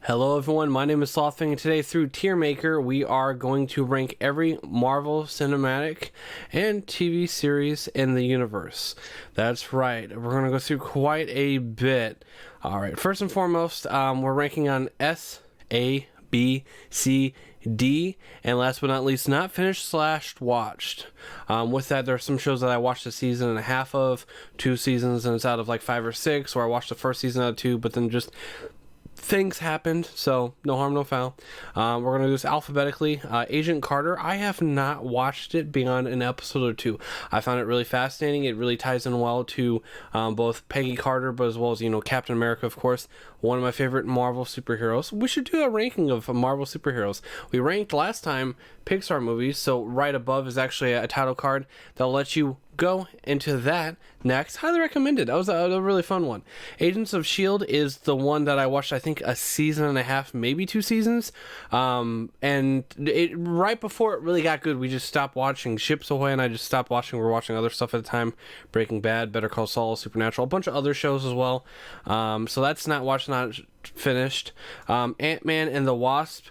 Hello everyone, my name is SlothFang, and today through TierMaker we are going to rank every Marvel cinematic and TV series in the universe. That's right, we're going to go through quite a bit. Alright, first and foremost, we're ranking on S, A, B, C, D, and last but not least, not finished / watched. With that, there are some shows that I watched a season and a half of, 2 seasons, and it's out of like 5 or 6, or I watched the first season out of 2, but then just things happened, so no harm, no foul. We're going to do this alphabetically. Agent Carter, I have not watched it beyond an episode or 2. I found it really fascinating. It really ties in well to both Peggy Carter, but as well as, Captain America, of course. One of my favorite Marvel superheroes. We should do a ranking of Marvel superheroes. We ranked last time Pixar movies, so right above is actually a title card that'll let you go into that next. Highly recommended. That was a really fun one. Agents of S.H.I.E.L.D. is the one that I watched, I think, a season and a half, maybe 2 seasons. And right before it really got good, we just stopped watching. Ships Ahoy and I just stopped watching. We were watching other stuff at the time. Breaking Bad, Better Call Saul, Supernatural, a bunch of other shows as well. So that's not watched, not finished. AntMan and the Wasp.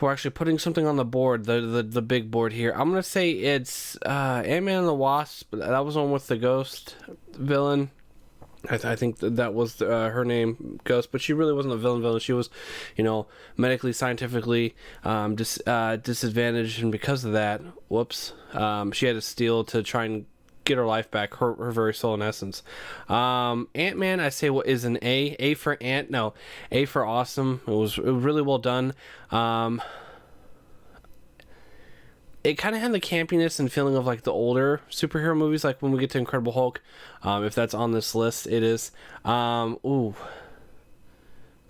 We're actually putting something on the board, the big board here. I'm going to say it's Ant-Man and the Wasp. That was one with the ghost villain. I think that was her name, Ghost, but she really wasn't a villain. She was, medically, scientifically disadvantaged, and because of that, she had to steal to try and get her life back, her very soul in essence. Ant-Man, I say, what is an A? A for Ant? No, A for awesome. It was really well done. It kind of had the campiness and feeling of like the older superhero movies, like when we get to Incredible Hulk. If that's on this list, it is. But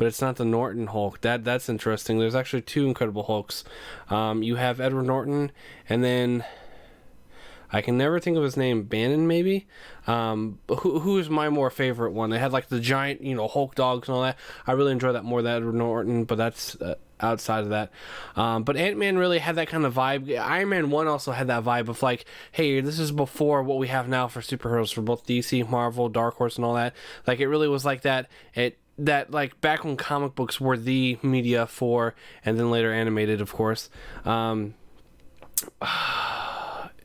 it's not the Norton Hulk. That's interesting. There's actually 2 Incredible Hulks. You have Edward Norton, and then I can never think of his name. Bannon, maybe? Who is my more favorite one? They had like the giant, Hulk dogs and all that. I really enjoy that more than Edward Norton, but that's outside of that. But Ant-Man really had that kind of vibe. Iron Man 1 also had that vibe of like, hey, this is before what we have now for superheroes for both DC, Marvel, Dark Horse, and all that. Like, it really was like that. That like back when comic books were the media for, and then later animated, of course.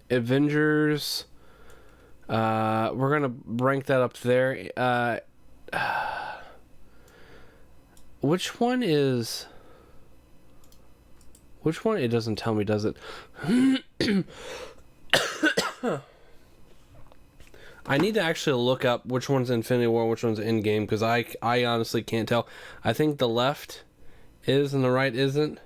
Avengers, we're gonna rank that up there. Which one? It doesn't tell me, does it? I need to actually look up which one's Infinity War and which one's Endgame, because I honestly can't tell. I think the left is and the right isn't.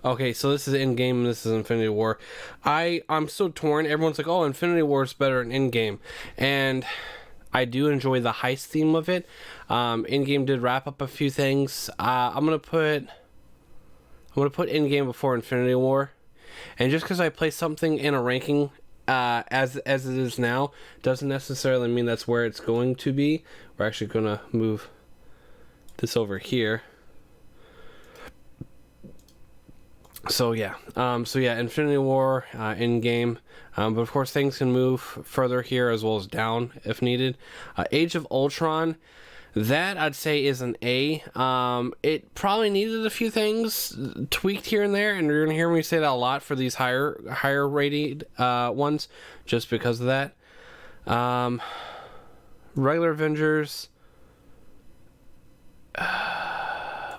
Okay, so this is Endgame and this is Infinity War. I'm so torn. Everyone's like, oh, Infinity War is better than Endgame. And I do enjoy the heist theme of it. Endgame did wrap up a few things. I'm gonna put Endgame before Infinity War. And just because I place something in a ranking as it is now, doesn't necessarily mean that's where it's going to be. We're actually gonna move this over here. So yeah, Infinity War, Endgame, but of course things can move further here as well as down if needed. Age of Ultron, that I'd say is an A. It probably needed a few things tweaked here and there, and you're gonna hear me say that a lot for these higher rated ones, just because of that. Regular Avengers,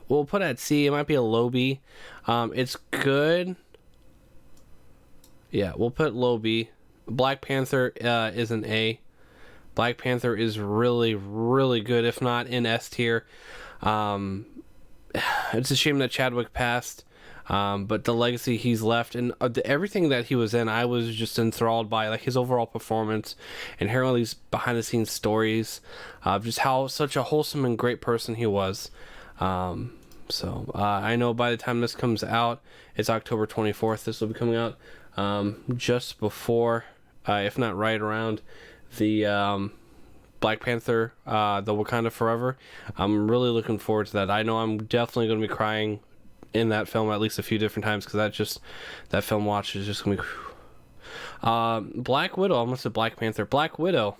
we'll put at C. It might be a low B. It's good. Yeah, we'll put low B. Black Panther is an A. Black Panther is really, really good, if not in S tier. It's a shame that Chadwick passed, but the legacy he's left and everything that he was in, I was just enthralled by, like his overall performance and hearing all these behind-the-scenes stories of just how such a wholesome and great person he was. So I know by the time this comes out, it's October 24th. This will be coming out just before, if not right around, the Black Panther, the Wakanda Forever. I'm really looking forward to that. I know I'm definitely going to be crying in that film at least a few different times, because that film watch is just going to be... Black Widow, I almost said Black Panther. Black Widow.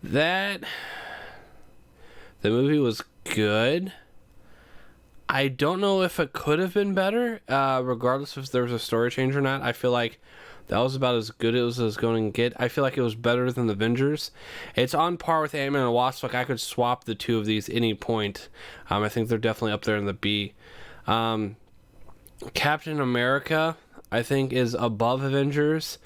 The movie was good. I don't know if it could have been better, regardless if there was a story change or not. I feel like that was about as good as it was going to get. I feel like it was better than the Avengers. It's on par with AntMan The Wasp. Like, I could swap the two of these any point. I think they're definitely up there in the B. Captain America, I think, is above Avengers.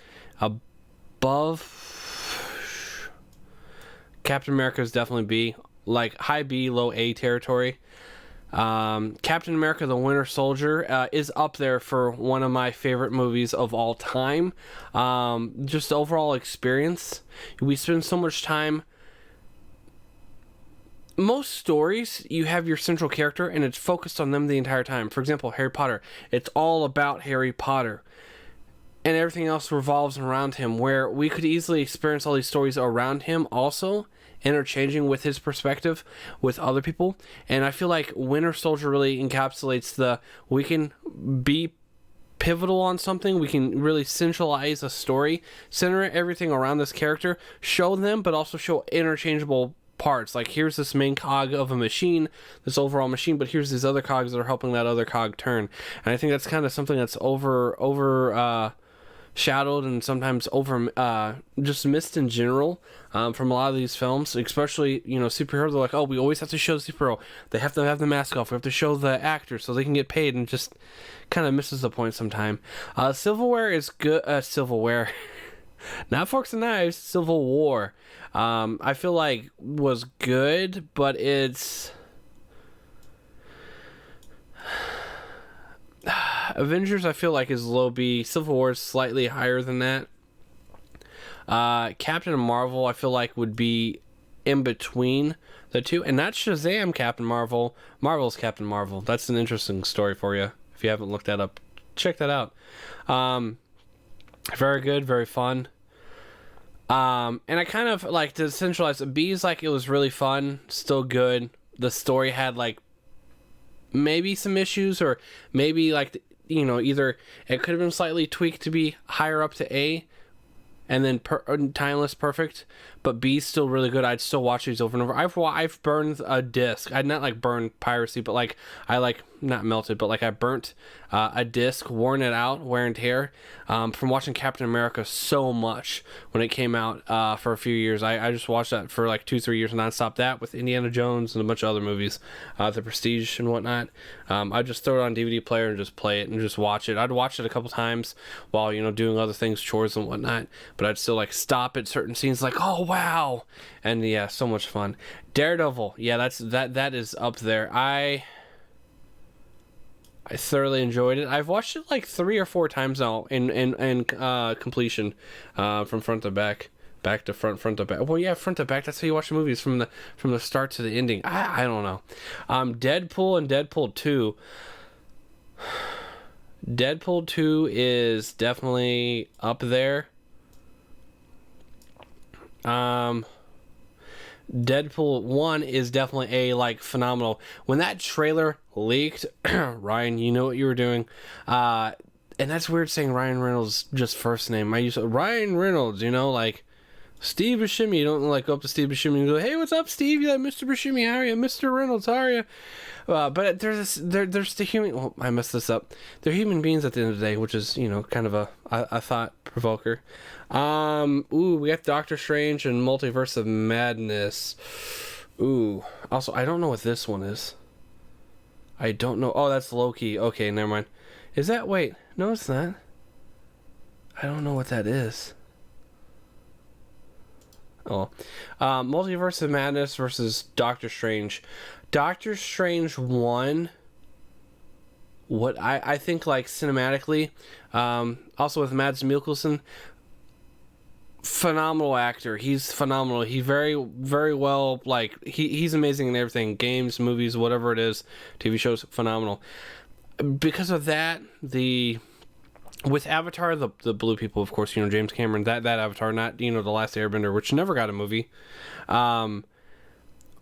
Captain America is definitely B. Like, high B, low A territory. Captain America the Winter Soldier is up there for one of my favorite movies of all time. Just the overall experience. We spend so much time. Most stories, you have your central character and it's focused on them the entire time. For example, Harry Potter. It's all about Harry Potter. And everything else revolves around him, where we could easily experience all these stories around him also, interchanging with his perspective with other people. And I feel like Winter Soldier really encapsulates we can be pivotal on something, we can really centralize a story, center everything around this character, show them, but also show interchangeable parts. Like, here's this main cog of a machine, this overall machine, but here's these other cogs that are helping that other cog turn. And I think that's kind of something that's shadowed and sometimes just missed in general from a lot of these films, especially, superheroes. They're like, oh, we always have to show the superhero, they have to have the mask off, we have to show the actor so they can get paid, and just kind of misses the point sometime. Silverware is good. Silverware not Forks and Knives, Civil War, I feel like was good, but it's Avengers, I feel like, is low B. Civil War is slightly higher than that. Captain Marvel, I feel like, would be in between the two. And not Shazam Captain Marvel. Marvel's Captain Marvel. That's an interesting story for you. If you haven't looked that up, check that out. Very good, very fun. And I kind of like to centralize. B's like, it was really fun, still good. The story had like maybe some issues, or maybe like, either it could have been slightly tweaked to be higher up to A, and then Timeless perfect, but B's still really good. I'd still watch these over and over. I've burned a disc. I'd not like burned piracy, but like I not melted, but like I burnt a disc, worn it out, wear and tear, from watching Captain America so much when it came out for a few years. I just watched that for like 2-3 years nonstop. That with Indiana Jones and a bunch of other movies, The Prestige and whatnot. I'd just throw it on DVD player and just play it and just watch it. I'd watch it a couple times while doing other things, chores and whatnot, but I'd still like stop at certain scenes, like, oh wow, and yeah, so much fun. Daredevil, yeah, that is up there. I thoroughly enjoyed it. I've watched it like 3 or 4 times now in completion, from front to back to front to back. Well, yeah, front to back. That's how you watch the movies, from the start to the ending. I don't know. Deadpool and Deadpool 2. Deadpool 2 is definitely up there. Deadpool 1 is definitely phenomenal. When that trailer leaked, Ryan, you know what you were doing. And that's weird saying Ryan Reynolds just first name. I use Ryan Reynolds, like Steve Buscemi. You don't go up to Steve Buscemi and go, hey, what's up, Steve? Yeah, Mr. Buscemi, how are you? Mr. Reynolds, how are you? But there's the human. Oh, I messed this up. They're human beings at the end of the day, which is kind of a thought provoker. We got Doctor Strange and Multiverse of Madness. Also, I don't know what this one is. I don't know. Oh, that's Loki. Okay, never mind. Is that? Wait, no, it's not. I don't know what that is. Oh, Multiverse of Madness versus Doctor Strange. Doctor Strange 1. What I think, cinematically, also with Mads Mikkelsen, phenomenal actor. He's phenomenal. He very, very well, he's amazing in everything. Games, movies, whatever it is, TV shows, phenomenal. Because of that, with Avatar, the blue people, of course, James Cameron, that Avatar, not, The Last Airbender, which never got a movie.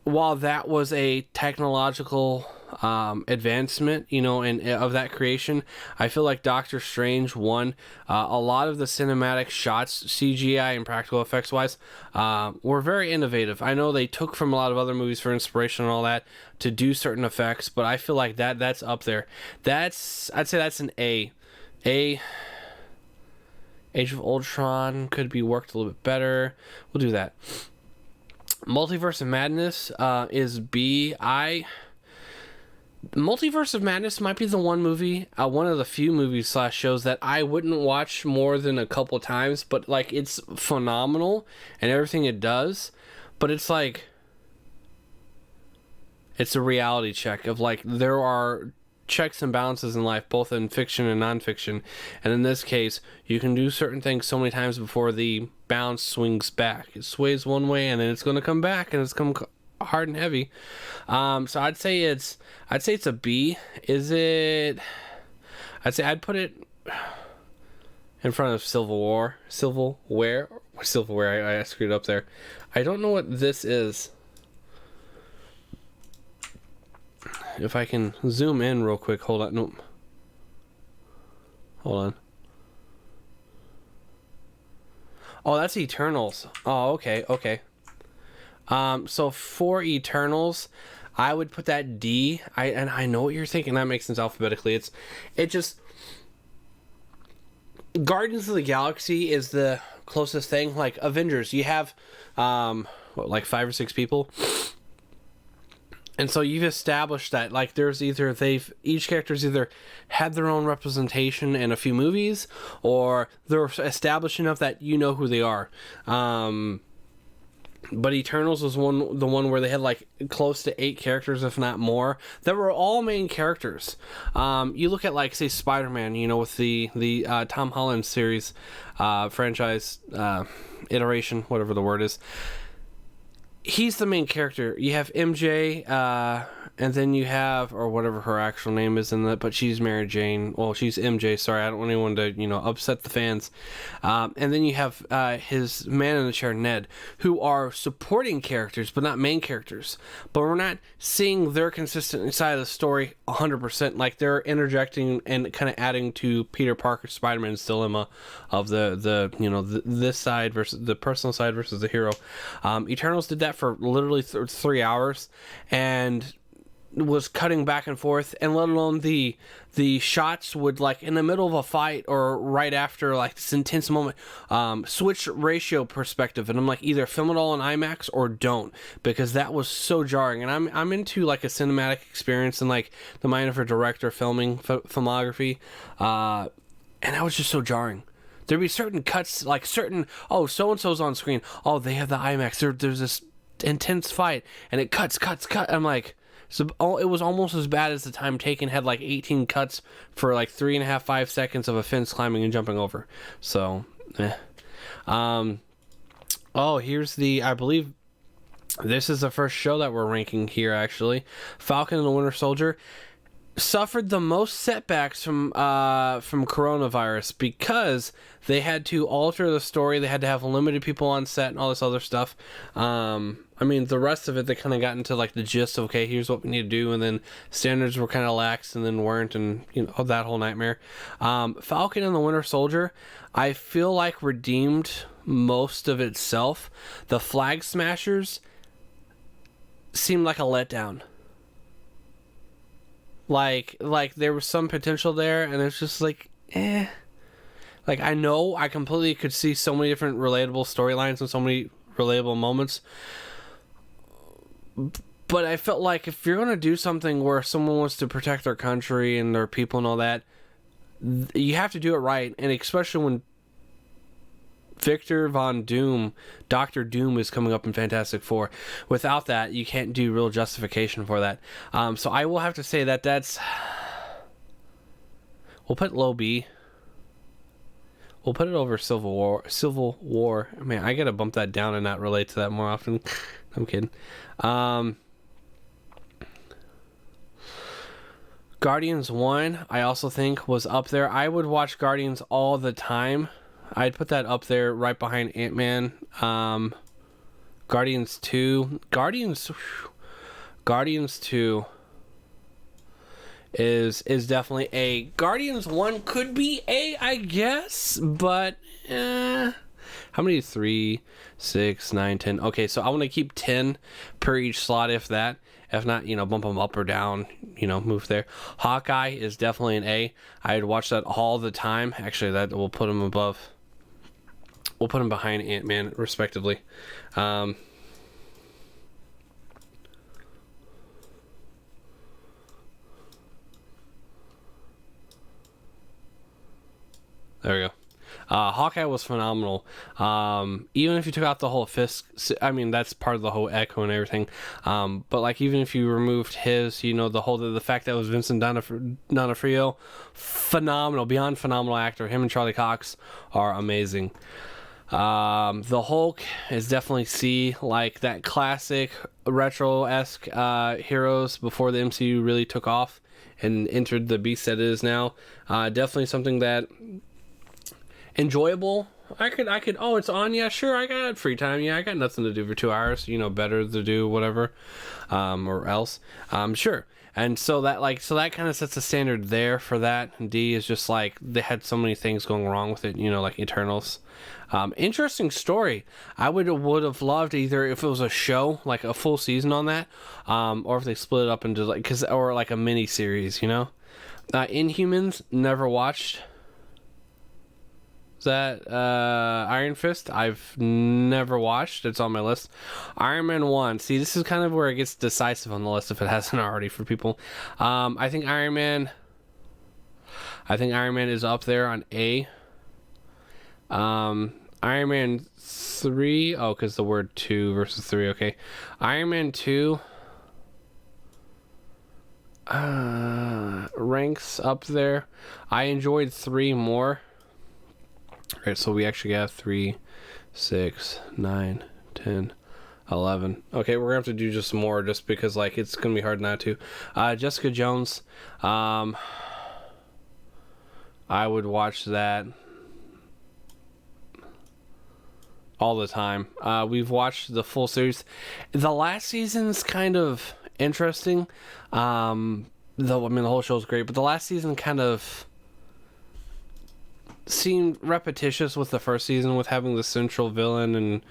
While that was a technological advancement, and of that creation. I feel like Doctor Strange 1, a lot of the cinematic shots, CGI and practical effects wise, were very innovative. I know they took from a lot of other movies for inspiration and all that to do certain effects, but I feel like that's up there. I'd say that's an A. Age of Ultron could be worked a little bit better. We'll do that. Multiverse of Madness is B. Multiverse of Madness might be the one of the few movies / shows that I wouldn't watch more than a couple times, but like it's phenomenal and everything it does, but it's like it's a reality check of like there are checks and balances in life, both in fiction and nonfiction, and in this case you can do certain things so many times before the balance swings back. It sways one way and then it's going to come back and it's come hard and heavy. So I'd say it's a B. I'd put it in front of Silverware. I screwed up there. I don't know what this is. If I can zoom in real quick. Hold on. Nope. Hold on. Oh, that's Eternals. Oh, okay. So for Eternals, I would put that D. I know what you're thinking. That makes sense alphabetically. It just Guardians of the Galaxy is the closest thing. Like Avengers, you have like 5 or 6 people. And so you've established that like each character's either had their own representation in a few movies, or they're established enough that you know who they are. But Eternals was the one where they had like close to 8 characters, if not more, that were all main characters. You look at like say Spider-Man, with the Tom Holland series, franchise, iteration, whatever the word is. He's the main character. You have MJ, and then you have, or whatever her actual name is in that, but she's Mary Jane. Well, she's MJ. Sorry, I don't want anyone to, upset the fans. And then you have his man in the chair, Ned, who are supporting characters, but not main characters. But we're not seeing their consistent side of the story 100%. Like they're interjecting and kind of adding to Peter Parker's Spider-Man's dilemma of this side versus the personal side versus the hero. Eternals did that for literally 3 hours and was cutting back and forth, and let alone the shots would like in the middle of a fight or right after like this intense moment switch ratio perspective, and I'm like either film it all in IMAX or don't, because that was so jarring. And I'm into like a cinematic experience and like the mind of a director filming filmography, and that was just so jarring. There'd be certain cuts, like so and so's on screen, they have the IMAX, there's this intense fight and it cuts. I'm like, so it was almost as bad as the time taken had like 18 cuts for like 3.5-5 seconds of a fence climbing and jumping over. So here's I believe this is the first show that we're ranking here, actually. Falcon and the Winter Soldier suffered the most setbacks from coronavirus because they had to alter the story. They had to have limited people on set and all this other stuff. The rest of it, they kind of got into like the gist of, okay, here's what we need to do, and then standards were kind of lax and then weren't, and that whole nightmare. Falcon and the Winter Soldier, I feel like redeemed most of itself. The Flag Smashers seemed like a letdown. Like there was some potential there, and it's just like, eh. Like, I know I completely could see so many different relatable storylines and so many relatable moments, but I felt like if you're going to do something where someone wants to protect their country and their people and all that, you have to do it right. And especially when Victor Von Doom, Doctor Doom, is coming up in Fantastic Four. Without that, you can't do real justification for that. So I will have to say that's... We'll put low B. We'll put it over Civil War. Man, I gotta bump that down and not relate to that more often. I'm kidding. Guardians 1, I also think was up there. I would watch Guardians all the time. I'd put that up there right behind Ant-Man. Guardians 2. Guardians 2. is definitely A. Guardians 1 could be A, I guess, but how many? 3, 6, 9, 10. Okay, so I want to keep 10 per each slot, if that. If not, bump them up or down, move there. Hawkeye is definitely an A. I'd watch that all the time. Actually, that will put him above. We'll put him behind Ant-Man, respectively. There we go. Hawkeye was phenomenal. Even if you took out the whole Fisk, I mean, that's part of the whole Echo and everything. But like, even if you removed his, the fact that it was Vincent D'Onofrio, phenomenal, beyond phenomenal actor. Him and Charlie Cox are amazing. The Hulk is definitely C, like that classic retro-esque heroes before the MCU really took off and entered the beast that it is now. Definitely something that enjoyable. I could oh, it's on, yeah, sure, I got free time, yeah, I got nothing to do for 2 hours, better to do whatever, or else, sure. And so that kind of sets a standard there for that. And D is just like, they had so many things going wrong with it, like Eternals. Interesting story. I would have loved either if it was a show, like a full season on that, or if they split it up into or like a mini series, Inhumans, never watched. Is that Iron Fist? I've never watched. It's on my list. Iron Man 1. See, this is kind of where it gets decisive on the list if it hasn't already for people. I think Iron Man is up there on A. Iron Man 3. Oh, because the word 2 versus 3. Okay. Iron Man 2 ranks up there. I enjoyed 3 more. Alright, so we actually got 3, 6, 9, 10, 11. Okay, we're gonna have to do just more just because it's gonna be hard not to. Jessica Jones. I would watch that all the time. We've watched the full series. The last season's kind of interesting. The whole show's great, but the last season kind of seemed repetitious with the first season, with having the central villain and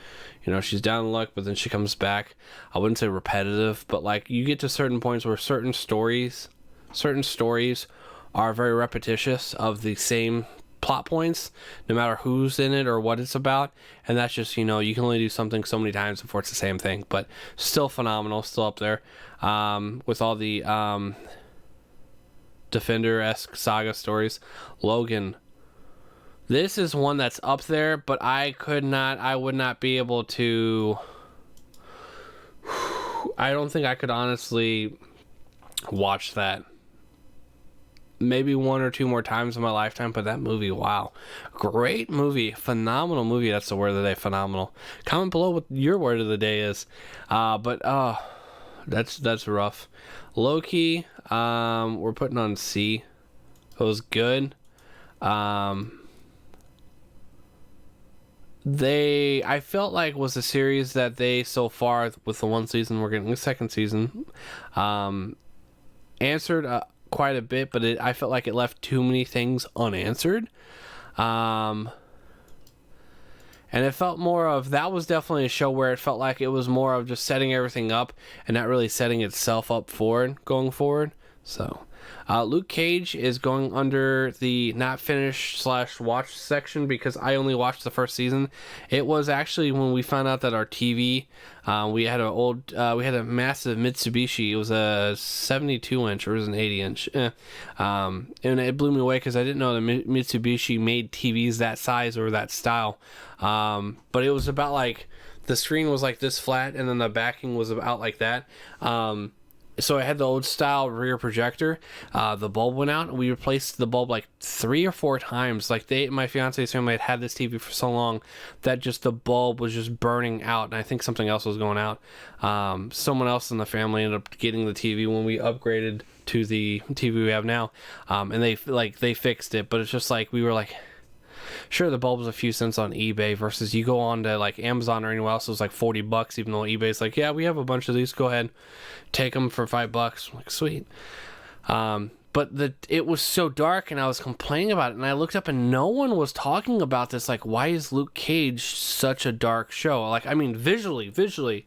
she's down in luck but then she comes back. I wouldn't say repetitive, but you get to certain points where certain stories are very repetitious of the same plot points, no matter who's in it or what it's about, and that's just you can only do something so many times before it's the same thing. But still phenomenal, still up there with all the Defender-esque saga stories. Logan. This is one that's up there, but I would not be able to. I don't think I could honestly watch that. Maybe 1 or 2 more times in my lifetime, but that movie, wow. Great movie. Phenomenal movie. That's the word of the day, phenomenal. Comment below what your word of the day is. That's rough. Loki, we're putting on C. It was good. I felt like was a series that they, so far with the 1 season, we're getting the 2nd season, answered quite a bit, but I felt like it left too many things unanswered. And it felt more of, that was definitely a show where it felt like it was more of just setting everything up and not really setting itself up going forward. So Luke Cage is going under the not finished / watch section because I only watched the first season. It was actually when we found out that our TV, we had a massive Mitsubishi. It was a 72-inch or it was an 80-inch. And it blew me away because I didn't know that Mitsubishi made TVs that size or that style. But it was about the screen was this flat and then the backing was about like that. So I had the old style rear projector. The bulb went out and we replaced the bulb 3 or 4 times. My fiance's family had this TV for so long that just the bulb was just burning out, and I think something else was going out. Someone else in the family ended up getting the TV when we upgraded to the TV we have now, and they fixed it. But it's just we were sure, the bulb was a few cents on eBay versus you go on to Amazon or anywhere else, it was $40, even though eBay's yeah, we have a bunch of these, go ahead, take them for $5. I'm sweet. but it was so dark, and I was complaining about it, and I looked up and no one was talking about this. Like, why is Luke Cage such a dark show? Like, I mean, visually,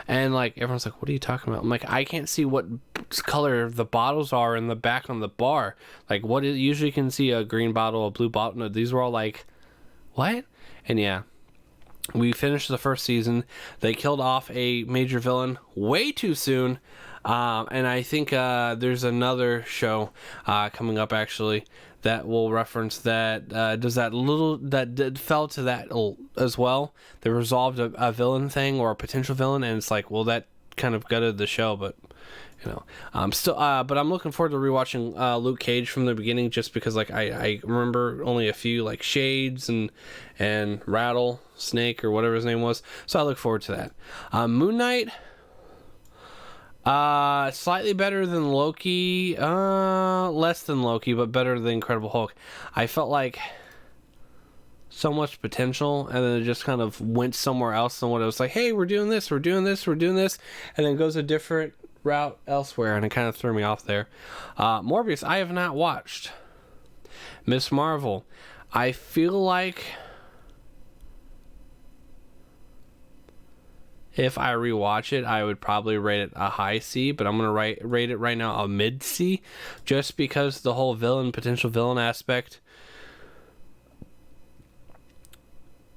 and like everyone's like, what are you talking about? I'm like, I can't see what color the bottles are in the back on the bar. Like, what is, usually can see a green bottle, a blue bottle. No, these were all like, what? And yeah, we finished the first season. They killed off a major villain way too soon. And I think there's another show coming up actually that will reference that. Does that little that fell to that as well? They resolved a villain thing or a potential villain, and it's like, well, that kind of gutted the show, but you know, but I'm looking forward to rewatching Luke Cage from the beginning, just because like I remember only a few like Shades and Rattlesnake or whatever his name was, so I look forward to that. Moon Knight. Slightly better than Loki, less than Loki, but better than Incredible Hulk. I felt like so much potential, and then it just kind of went somewhere else than what it was like, hey, we're doing this, and then goes a different route elsewhere, and it kind of threw me off there. Morbius, I have not watched. Miss Marvel, I feel like if I rewatch it, I would probably rate it a high C, but I'm going to rate it right now a mid C, just because the whole potential villain aspect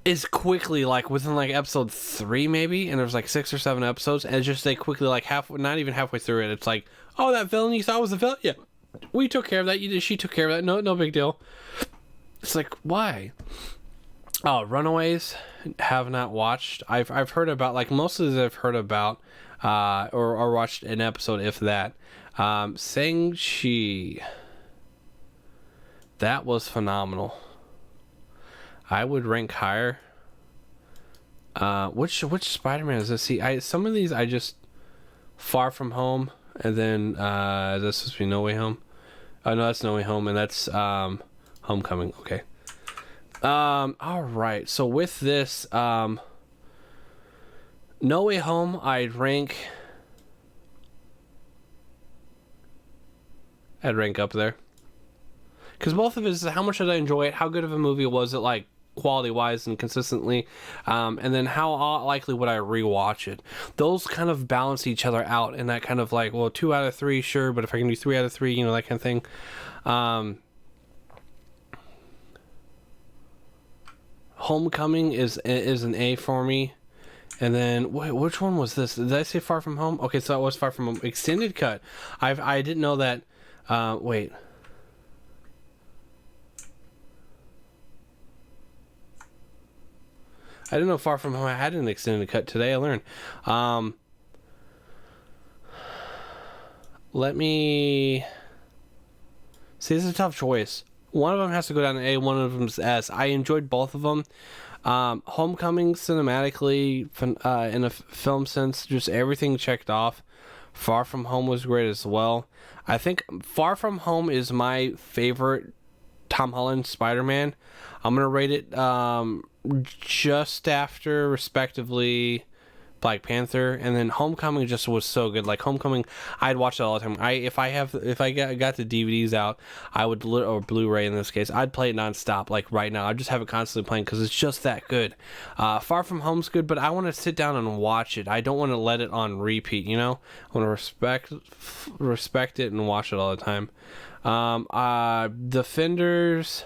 is quickly, like, within, like, episode 3, maybe, and there's, like, 6 or 7 episodes, and it's just, they quickly, like, not even halfway through it, it's like, oh, that villain you thought was a villain? Yeah, we took care of that, she took care of that, no big deal. It's like, why? Oh, Runaways, have not watched. I've heard about, like, most of these I've heard about, or watched an episode, if that. Shang-Chi, that was phenomenal. I would rank higher. Which Spider-Man is this? See, some of these I just, Far From Home, and then this is supposed to be No Way Home. Oh no, that's No Way Home, and that's Homecoming. Okay. All right. So with this, No Way Home, I'd rank up there. Because both of it is how much did I enjoy it, how good of a movie was it, like, quality-wise and consistently, and then how likely would I rewatch it. Those kind of balance each other out, and that kind of like, well, 2 out of 3, sure, but if I can do 3 out of 3, you know, that kind of thing. Homecoming is an A for me. And then, wait, which one was this? Did I say Far From Home? Okay, so it was Far From Home. Extended cut. I didn't know that. Wait. I didn't know Far From Home had an extended cut. Today I learned. Let me... See, this is a tough choice. One of them has to go down to A, one of them's S. I enjoyed both of them. Homecoming, cinematically, in a film sense, just everything checked off. Far From Home was great as well. I think Far From Home is my favorite Tom Holland Spider-Man. I'm going to rate it just after, respectively, Black Panther, and then Homecoming just was so good. Like Homecoming, I'd watch it all the time. If I got the DVDs out, I would, or Blu-ray in this case, I'd play it nonstop. Like right now, I just have it constantly playing because it's just that good. Far From Home's good, but I want to sit down and watch it. I don't want to let it on repeat. You know, I want to respect it and watch it all the time. Defenders.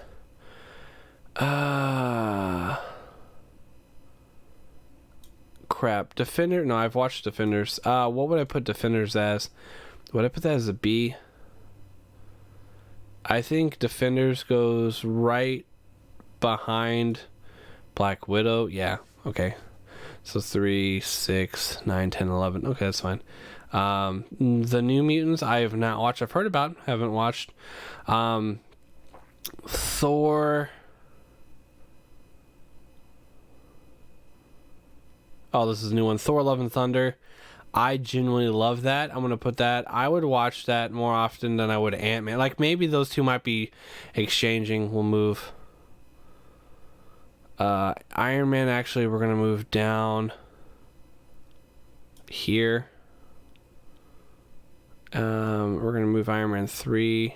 Crap. Defender. No, I've watched Defenders. What would I put Defenders as? Would I put that as a B? I think Defenders goes right behind Black Widow. Yeah. Okay. So 3, 6, 9, 10, 11. Okay, that's fine. The New Mutants I have not watched. I've heard about. Haven't watched. Thor. Oh, this is a new one. Thor Love and Thunder. I genuinely love that. I'm going to put that. I would watch that more often than I would Ant-Man. Like, maybe those two might be exchanging. We'll move. Iron Man, actually, we're going to move down here. We're going to move Iron Man 3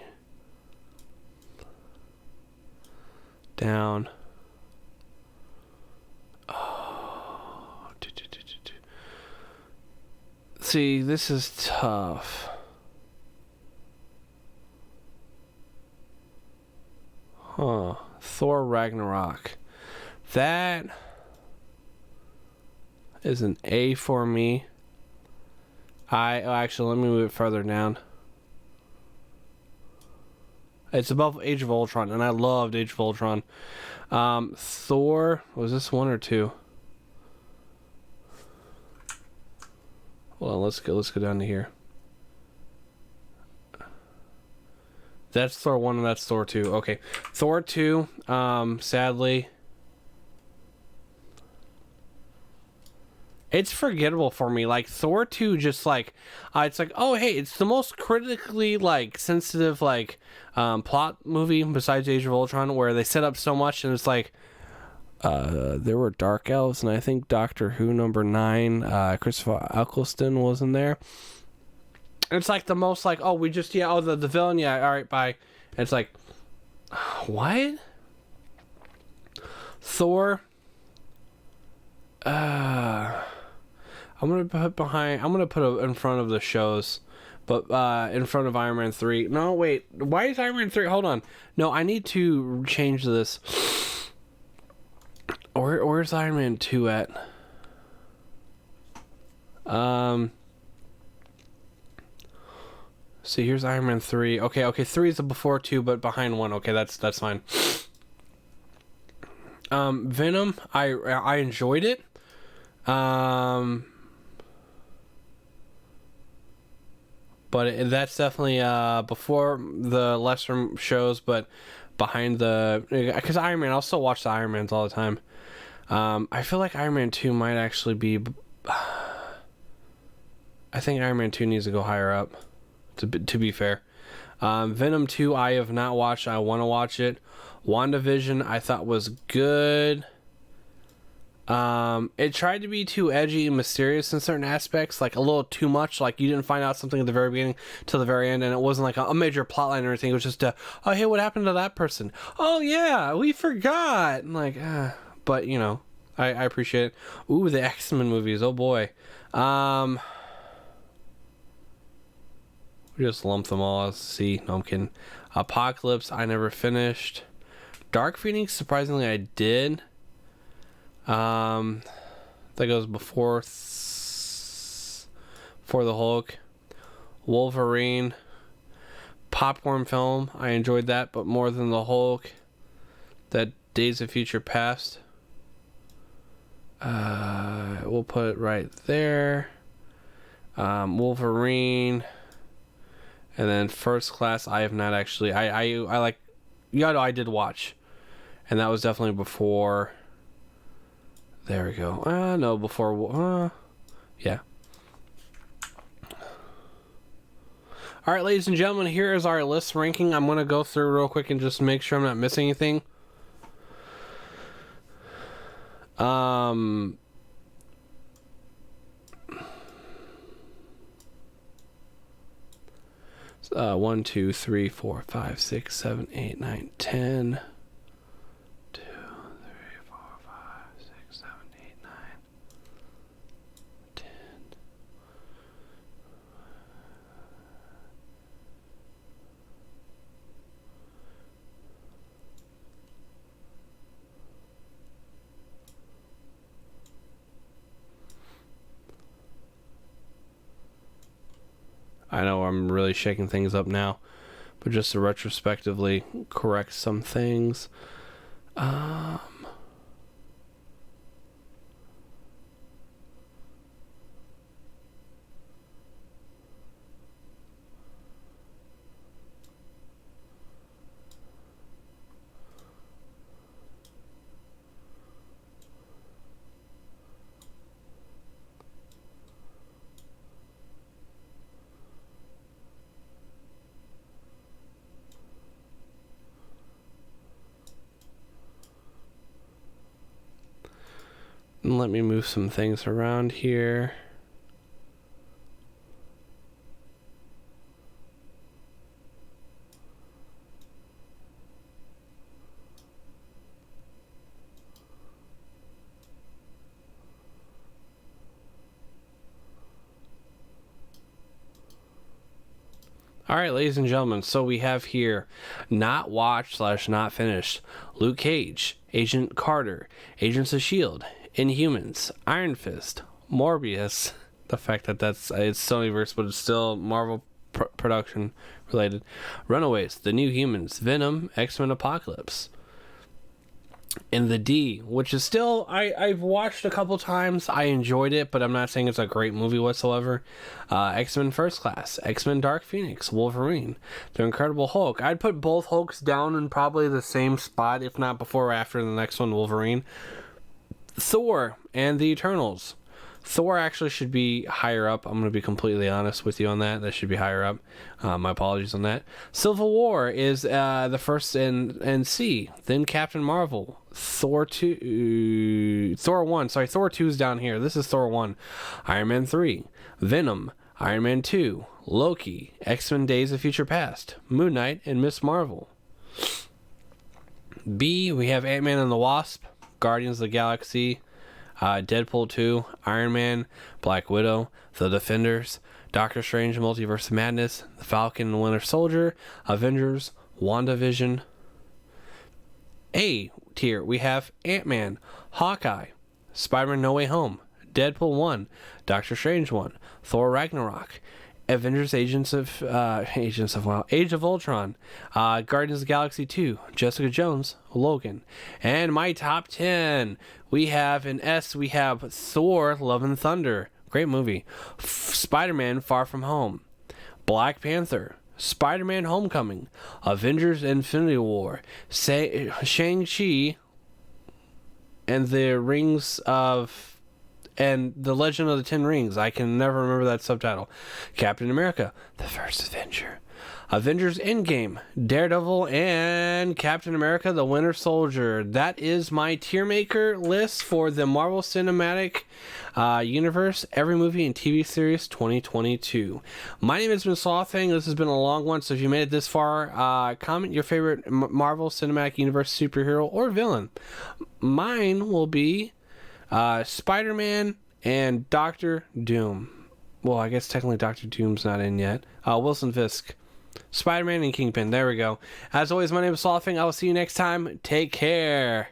down. See, this is tough. Huh. Thor Ragnarok. That is an A for me. Actually, let me move it further down. It's above Age of Ultron, and I loved Age of Ultron. Thor, was this 1 or 2? Hold on, let's go down to here. That's Thor 1 and that's Thor 2. Okay. Thor 2, sadly, it's forgettable for me. Like, Thor 2 just, like, it's like, oh, hey, it's the most critically, like, sensitive, like, plot movie besides Age of Ultron, where they set up so much, and it's like, there were Dark Elves, and I think Doctor Who #9, Christopher Eccleston was in there. It's like the most, like, oh, we just, yeah, oh, the villain, yeah, all right, bye. And it's like, what? Thor, I'm gonna put it in front of the shows, but in front of Iron Man 3. No, wait, why is Iron Man 3? Hold on, no, I need to change this. Where's Iron Man 2 at? See, here's Iron Man 3. Okay, 3 is before 2, but behind 1. Okay, that's fine. Venom, I enjoyed it. But that's definitely before the lesser shows, but behind the, because Iron Man, I'll still watch the Iron Mans all the time. I feel like Iron Man 2 might actually be, I think Iron Man 2 needs to go higher up, to be fair. Venom 2 I have not watched. I want to watch it. WandaVision I thought was good. It tried to be too edgy and mysterious in certain aspects, like a little too much. Like, you didn't find out something at the very beginning till the very end, and it wasn't like a major plotline or anything. It was just oh, hey, what happened to that person? Oh yeah, we forgot. And like, but you know, I appreciate it. Ooh, the X-Men movies. Oh boy. We just lumped them all. Let's see. No, I'm kidding. Apocalypse I never finished. Dark Phoenix, surprisingly, I did. That goes before the Hulk. Wolverine, popcorn film. I enjoyed that, but more than the Hulk. That Days of Future Past. We'll put it right there. Wolverine, and then First Class. I have not actually. I like. Yeah, no, I did watch, and that was definitely before. There we go. No, before. Yeah. All right, ladies and gentlemen, here is our list ranking. I'm going to go through real quick and just make sure I'm not missing anything. 1, 2, 3, 4, 5, 6, 7, 8, 9, 10. 2, 3, 4, 5, 6, 7, 8, 9, 10. I know I'm really shaking things up now, but just to retrospectively correct some things. Let me move some things around here. All right, ladies and gentlemen, so we have here not watched / not finished Luke Cage, Agent Carter, Agents of S.H.I.E.L.D, Inhumans, Iron Fist, Morbius, the fact that it's Sonyverse but it's still Marvel production related, Runaways, The New Humans, Venom, X-Men Apocalypse, and the D, which is still I've watched a couple times. I enjoyed it, but I'm not saying it's a great movie whatsoever. X-Men First Class, X-Men Dark Phoenix, Wolverine, The Incredible Hulk. I'd put both Hulks down in probably the same spot, if not before or after the next one, Wolverine. Thor and the Eternals. Thor actually should be higher up. I'm going to be completely honest with you on that. That should be higher up. My apologies on that. Civil War is the first in C. Then Captain Marvel. Thor 2. Thor 1. Sorry, Thor 2 is down here. This is Thor 1. Iron Man 3. Venom. Iron Man 2. Loki. X-Men Days of Future Past. Moon Knight and Miss Marvel. B, we have AntMan and the Wasp. Guardians of the Galaxy. Deadpool 2, Iron Man, Black Widow, The Defenders, Doctor Strange, Multiverse of Madness, The Falcon and the Winter Soldier, Avengers, WandaVision. A tier, we have Ant-Man, Hawkeye, Spider-Man No Way Home, Deadpool 1, Doctor Strange 1, Thor Ragnarok, Avengers Age of Ultron, Guardians of the Galaxy 2, Jessica Jones, Logan. And my top 10, we have in S, we have Thor Love and Thunder, great movie, Spider-Man Far From Home, Black Panther, Spider-Man Homecoming, Avengers Infinity War, Shang-Chi and the Rings of... and The Legend of the Ten Rings. I can never remember that subtitle. Captain America, The First Avenger. Avengers Endgame, Daredevil, and Captain America, The Winter Soldier. That is my TierMaker list for the Marvel Cinematic Universe, every movie and TV series 2022. My name has been SlothFang. This has been a long one, so if you made it this far, comment your favorite Marvel Cinematic Universe superhero or villain. Mine will be... Spider-Man and Doctor Doom. Well, I guess technically Doctor Doom's not in yet. Wilson Fisk. Spider-Man and Kingpin. There we go. As always, my name is SlothFang. I will see you next time. Take care.